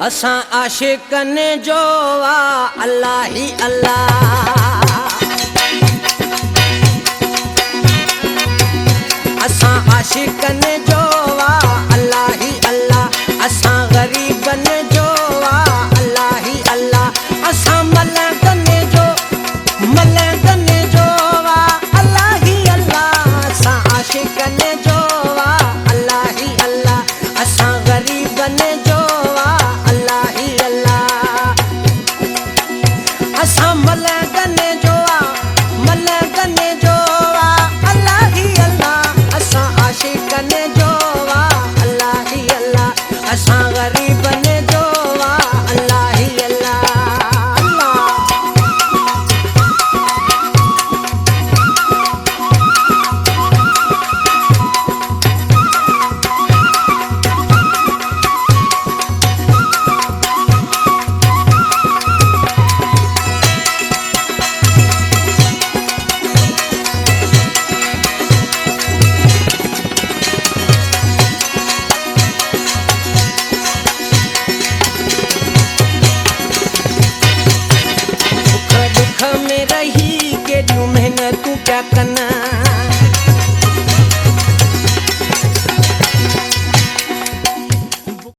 असां आशिकन जो वा अल्लाह ही अल्लाह। असां आशिकन जो वा अल्लाह ही अल्लाह। असां गरीबन जो वा अल्लाह ही अल्लाह। असां मलकन जो वा अल्लाह ही अल्लाह। असां आशिकन जो वा अल्लाह ही अल्लाह। असां गरीबन जो वा अल्लाह ही अल्लाह। असां मलकन जो वा अल्लाह ही अल्लाह। असां आशिकन जो वा अल्लाह ही अल्लाह। असां गरीबन जो वा अल्लाह ही अल्लाह। दुख में रही केॾियूं मेहनतूं पिया कनि।